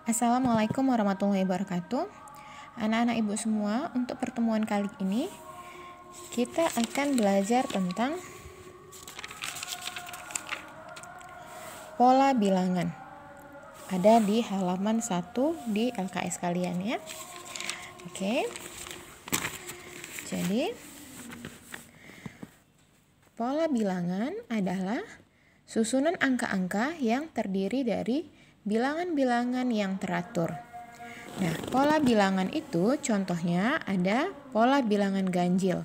Assalamualaikum warahmatullahi wabarakatuh. Anak-anak ibu semua, untuk pertemuan kali ini kita akan belajar tentang pola bilangan. Ada di halaman 1 di LKS kalian ya. Oke. Jadi pola bilangan adalah susunan angka-angka yang terdiri dari bilangan-bilangan yang teratur. Nah, pola bilangan itu contohnya ada pola bilangan ganjil.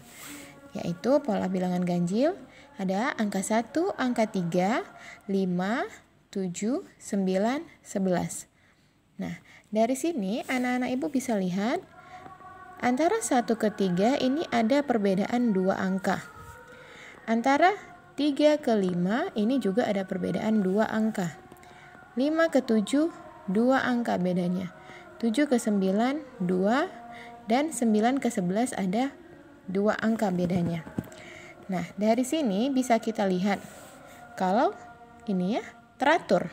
Yaitu pola bilangan ganjil ada angka 1, angka 3, 5, 7, 9, 11. Nah, dari sini anak-anak ibu bisa lihat antara 1 ke 3 ini ada perbedaan 2 angka. Antara 3 ke 5 ini juga ada perbedaan 2 angka. 5 ke 7, 2 angka bedanya. 7 ke 9, 2. Dan 9 ke 11 ada 2 angka bedanya. Nah, dari sini bisa kita lihat kalau ini ya teratur.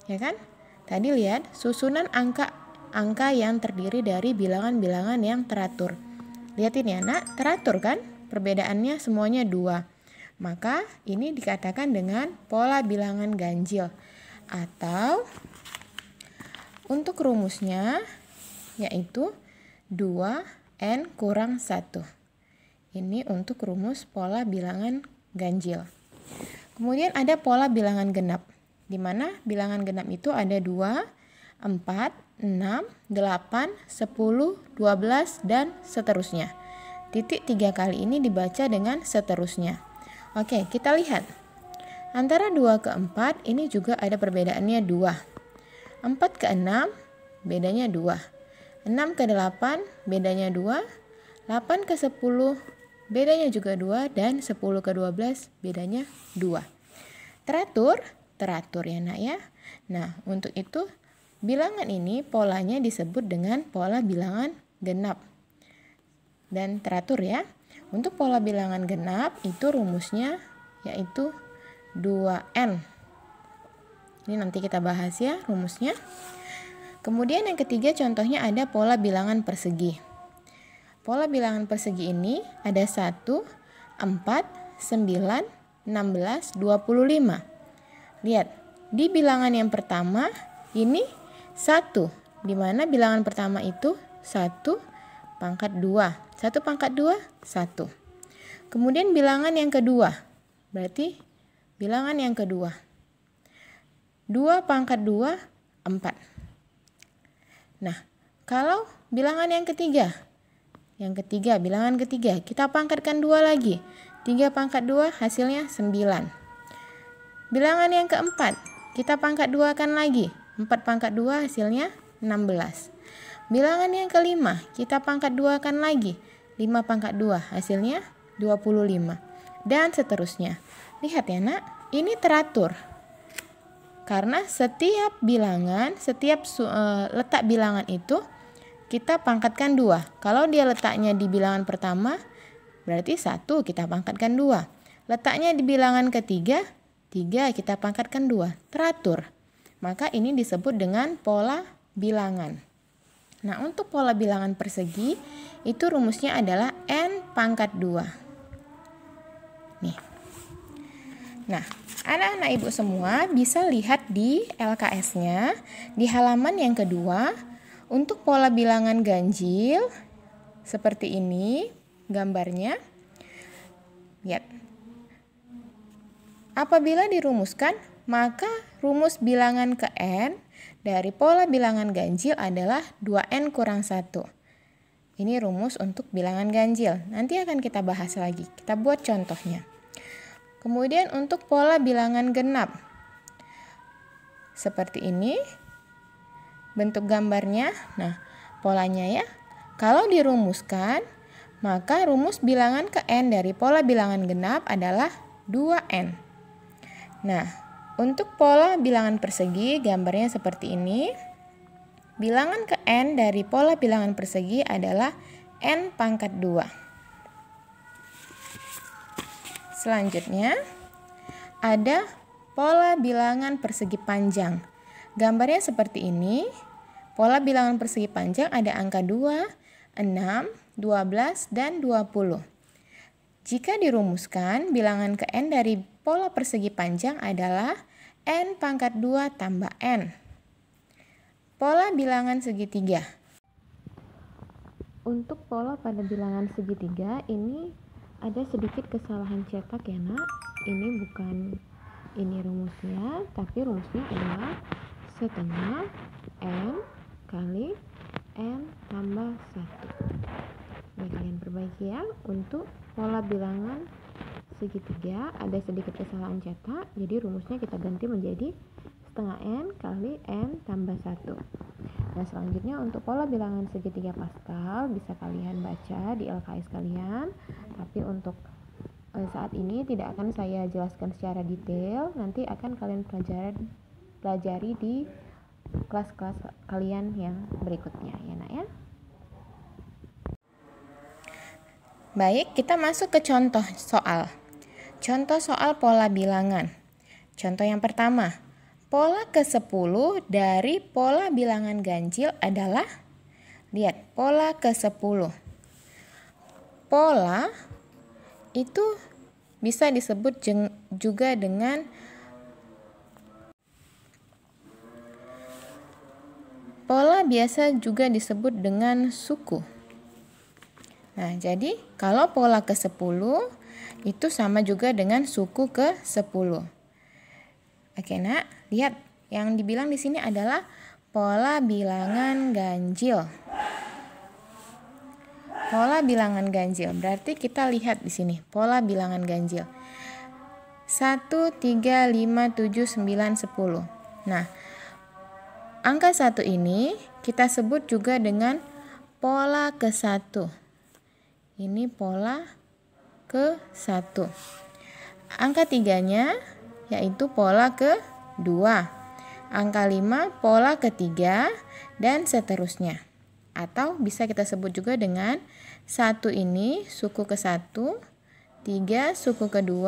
Ya kan? Tadi lihat susunan angka yang terdiri dari bilangan-bilangan yang teratur. Lihat ini anak, teratur kan? Perbedaannya semuanya 2. Maka ini dikatakan dengan pola bilangan ganjil. Atau untuk rumusnya yaitu 2n kurang 1. Ini untuk rumus pola bilangan ganjil. Kemudian ada pola bilangan genap, di mana bilangan genap itu ada 2, 4, 6, 8, 10, 12, dan seterusnya. Titik 3 kali ini dibaca dengan seterusnya. Oke, kita lihat. Antara 2 ke 4 ini juga ada perbedaannya 2. 4 ke 6 bedanya 2. 6 ke 8 bedanya 2. 8 ke 10 bedanya juga 2. Dan 10 ke 12 bedanya 2. Teratur ya nak ya. Nah, untuk itu bilangan ini polanya disebut dengan pola bilangan genap. Dan teratur ya. Untuk pola bilangan genap itu rumusnya yaitu 2n. Ini nanti kita bahas ya rumusnya. Kemudian yang ketiga contohnya ada pola bilangan persegi. Pola bilangan persegi ini ada 1, 4, 9, 16, 25. Lihat, di bilangan yang pertama ini 1. Di mana bilangan pertama itu 1 pangkat 2. 1 pangkat 2, 1. Kemudian bilangan yang kedua, berarti bilangan yang kedua. 2 pangkat 2, 4. Nah, kalau bilangan yang ketiga. Yang ketiga, bilangan ketiga. Kita pangkatkan 2 lagi. 3 pangkat 2 hasilnya 9. Bilangan yang keempat. Kita pangkat 2 kan lagi. 4 pangkat 2 hasilnya 16. Bilangan yang kelima. Kita pangkat 2 kan lagi. 5 pangkat 2 hasilnya 25. Dan seterusnya. Lihat ya nak, ini teratur. Karena setiap bilangan, setiap letak bilangan itu kita pangkatkan 2. Kalau dia letaknya di bilangan pertama, berarti 1 kita pangkatkan 2. Letaknya di bilangan ketiga, 3 kita pangkatkan 2. Teratur. Maka ini disebut dengan pola bilangan. Nah, untuk pola bilangan persegi, itu rumusnya adalah n pangkat 2. Nih. Nah, anak-anak ibu semua bisa lihat di LKS-nya di halaman yang kedua untuk pola bilangan ganjil seperti ini gambarnya. Lihat. Apabila dirumuskan, maka rumus bilangan ke n dari pola bilangan ganjil adalah 2n kurang 1. Ini rumus untuk bilangan ganjil. Nanti akan kita bahas lagi. Kita buat contohnya. Kemudian untuk pola bilangan genap. Seperti ini bentuk gambarnya. Nah, polanya ya. Kalau dirumuskan, maka rumus bilangan ke n dari pola bilangan genap adalah 2n. Nah, untuk pola bilangan persegi gambarnya seperti ini. Bilangan ke n dari pola bilangan persegi adalah n pangkat 2. Selanjutnya ada pola bilangan persegi panjang. Gambarnya seperti ini. Pola bilangan persegi panjang ada angka 2, 6, 12, dan 20. Jika dirumuskan, bilangan ke n dari pola persegi panjang adalah n pangkat 2 tambah n. Pola bilangan segitiga. Untuk pola pada bilangan segitiga ini ada sedikit kesalahan cetak ya nak. Ini bukan ini rumusnya, tapi rumusnya adalah setengah n kali n tambah 1. Ini kalian perbaiki ya. Untuk pola bilangan segitiga ada sedikit kesalahan cetak, jadi rumusnya kita ganti menjadi setengah n kali n tambah 1. Nah, selanjutnya untuk pola bilangan segitiga Pascal bisa kalian baca di LKS kalian, tapi untuk saat ini tidak akan saya jelaskan secara detail, nanti akan kalian pelajari di kelas-kelas kalian yang berikutnya ya nak ya. Baik, kita masuk ke contoh soal. Contoh soal pola bilangan. Contoh yang pertama, pola ke-10 dari pola bilangan ganjil adalah, lihat, pola ke-10. Pola itu bisa disebut juga dengan pola biasa juga disebut dengan suku. Nah, jadi kalau pola ke-10 itu sama juga dengan suku ke-10. Oke, nak, lihat yang dibilang di sini adalah pola bilangan ganjil. Pola bilangan ganjil. Berarti kita lihat di sini pola bilangan ganjil. 1, 3, 5, 7, 9, 10. Nah, angka 1 ini kita sebut juga dengan pola ke-1. Ini pola ke-1. Angka 3-nya yaitu pola ke-2. Angka 5 pola ke-3 dan seterusnya. Atau bisa kita sebut juga dengan 1 ini suku ke-1, 3 suku ke-2,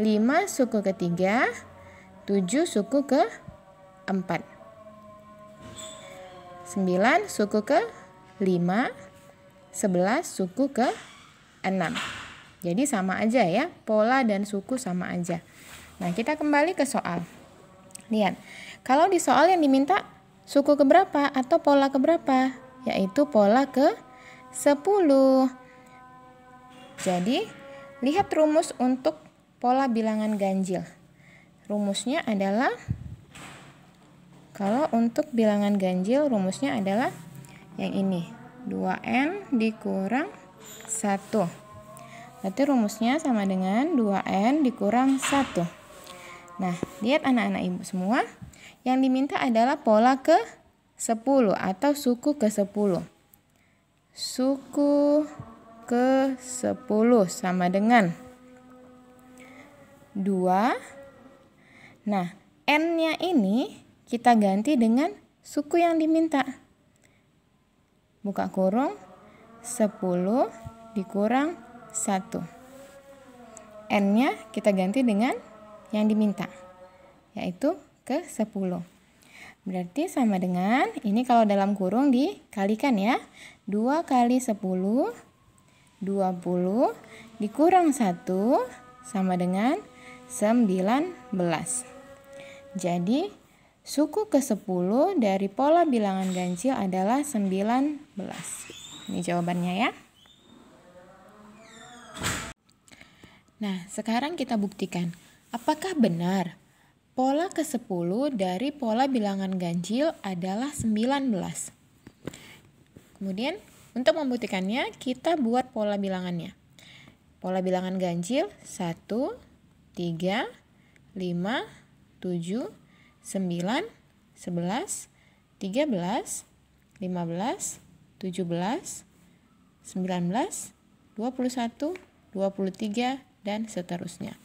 5 suku ke-3, 7 suku ke-4. 9 suku ke-5, 11 suku ke-6. Jadi sama aja ya, pola dan suku sama aja. Nah, kita kembali ke soal. Lihat, kalau di soal yang diminta suku keberapa atau pola keberapa, yaitu pola ke-10. Jadi, lihat rumus untuk pola bilangan ganjil. Rumusnya adalah, kalau untuk bilangan ganjil rumusnya adalah yang ini, 2n dikurang 1. Berarti rumusnya sama dengan 2n dikurang 1. Nah, lihat anak-anak ibu semua, yang diminta adalah pola ke-10 atau suku ke-10. Suku ke-10 sama dengan 2. Nah, n-nya ini kita ganti dengan suku yang diminta. Buka kurung, 10 dikurang 1. N-nya kita ganti dengan yang diminta, yaitu ke-10. Berarti sama dengan, ini kalau dalam kurung dikalikan ya. 2 kali 10, 20, dikurang 1 sama dengan 19. Jadi, suku ke-10 dari pola bilangan ganjil adalah 19. Ini jawabannya ya. Nah, sekarang kita buktikan. Apakah benar pola ke-10 dari pola bilangan ganjil adalah 19? Kemudian, untuk membuktikannya, kita buat pola bilangannya. Pola bilangan ganjil 1, 3, 5, 7, 9, 11, 13, 15, 17, 19, 21, 23, dan seterusnya.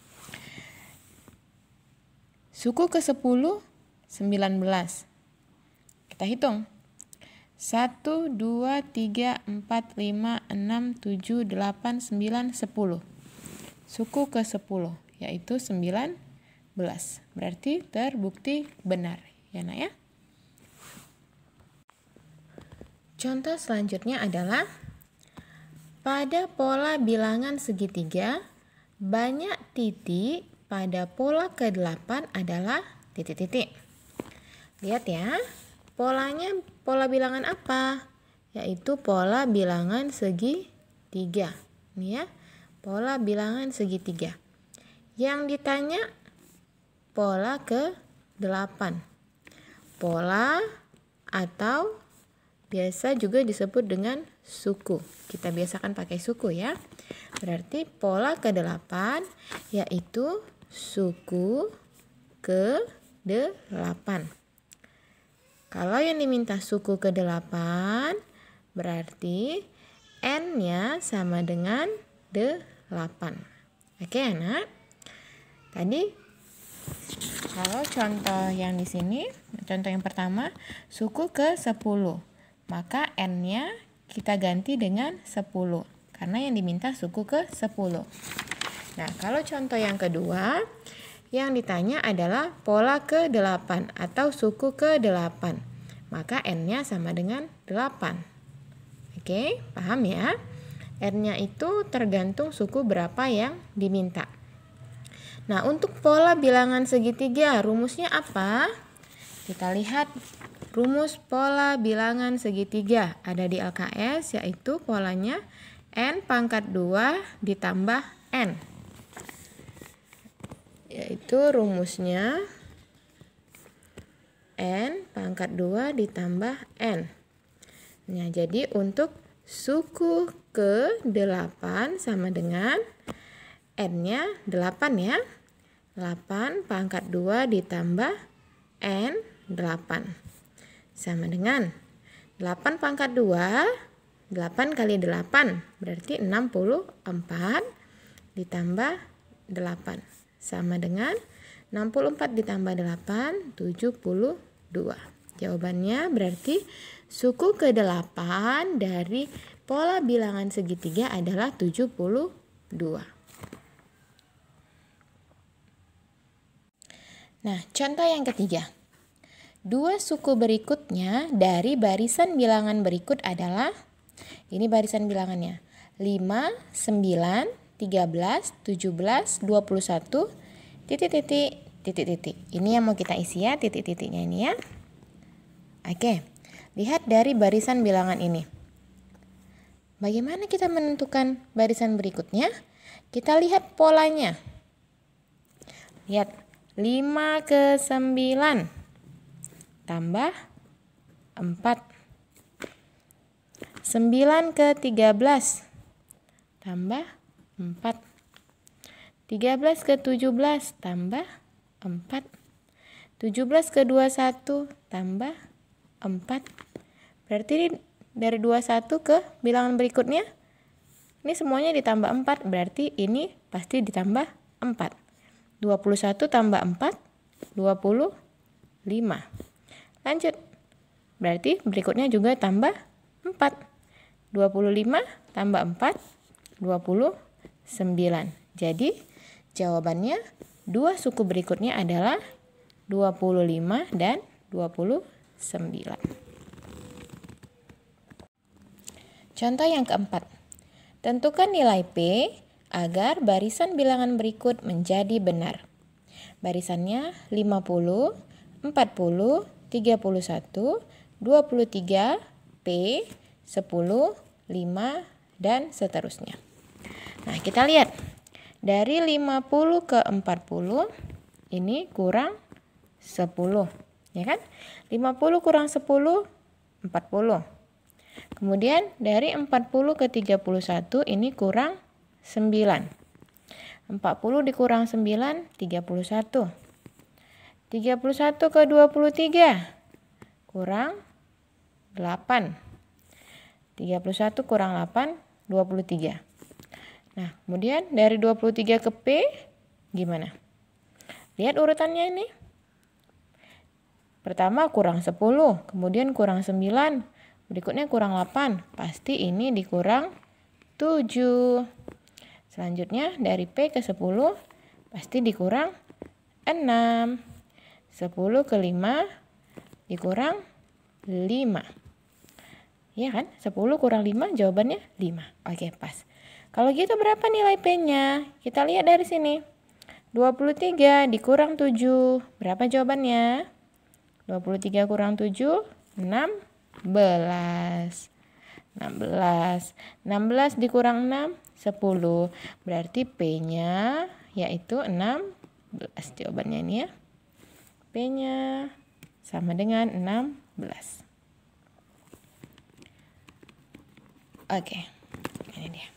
Suku ke-10, 19. Kita hitung. 1, 2, 3, 4, 5, 6, 7, 8, 9, 10. Suku ke-10, yaitu 19. Berarti terbukti benar. ya nak ya. Contoh selanjutnya adalah pada pola bilangan segitiga, banyak titik pada pola ke-8 adalah titik-titik. Lihat ya, polanya pola bilangan apa? Yaitu pola bilangan segitiga. Ini ya, pola bilangan segitiga. Yang ditanya pola ke-8. Pola atau biasa juga disebut dengan suku. Kita biasakan pakai suku ya. Berarti pola ke-8 yaitu suku ke-8. Kalau yang diminta suku ke-8 berarti N-nya sama dengan 8. Oke anak. Tadi kalau contoh yang di sini, contoh yang pertama, suku ke-10. Maka N-nya kita ganti dengan 10. Karena yang diminta suku ke-10. Nah, kalau contoh yang kedua, yang ditanya adalah pola ke-8 atau suku ke-8. Maka N-nya sama dengan 8. Oke, paham ya? N-nya itu tergantung suku berapa yang diminta. Nah, untuk pola bilangan segitiga, rumusnya apa? Kita lihat rumus pola bilangan segitiga. Ada di LKS, yaitu polanya N pangkat 2 ditambah N. Yaitu rumusnya N pangkat 2 ditambah N. Nah, jadi untuk suku ke-8 sama dengan N-nya 8 ya. 8 pangkat 2 ditambah N 8. Sama dengan 8 pangkat 2, 8 kali 8 berarti 64 ditambah 8. Sama dengan 64 ditambah 8, 72. Jawabannya berarti suku ke-8 dari pola bilangan segitiga adalah 72. Nah, contoh yang ketiga. Dua suku berikutnya dari barisan bilangan berikut adalah, ini barisan bilangannya, 5, 9, 13, 17, 21, titik-titik, titik-titik. Ini yang mau kita isi ya, titik-titiknya ini ya. Oke, lihat dari barisan bilangan ini. Bagaimana kita menentukan barisan berikutnya? Kita lihat polanya. Lihat. 5 ke 9 tambah 4. 9 ke 13 tambah 4. 13 ke 17 tambah 4. 17 ke 21 tambah 4. Berarti dari 21 ke bilangan berikutnya, ini semuanya ditambah 4. Berarti ini pasti ditambah 4. 21 tambah 4, 25. Lanjut. Berarti berikutnya juga tambah 4. 25 tambah 4, 29. Jadi jawabannya dua suku berikutnya adalah 25 dan 29. Contoh yang keempat. Tentukan nilai P agar barisan bilangan berikut menjadi benar. Barisannya 50, 40, 31, 23, P, 10, 5, dan seterusnya. Nah, kita lihat. Dari 50 ke 40, ini kurang 10. Ya kan? 50 kurang 10, 40. Kemudian dari 40 ke 31, ini kurang 9. 40 dikurang 9, 31. 31 ke 23, kurang 8. 31 kurang 8, 23. Nah, kemudian dari 23 ke P, gimana? Lihat urutannya ini. Pertama kurang 10, kemudian kurang 9, berikutnya kurang 8. Pasti ini dikurang 7. Selanjutnya dari P ke 10 pasti dikurang 6. 10 ke 5 dikurang 5. Ya kan? 10 kurang 5 jawabannya 5. Oke, pas. Kalau gitu berapa nilai P-nya? Kita lihat dari sini. 23 dikurang 7. Berapa jawabannya? 23 kurang 7, 16. 16 dikurang 6, 10. Berarti P-nya yaitu 16. Jawabannya ini ya. P-nya sama dengan 16. Oke, ini dia.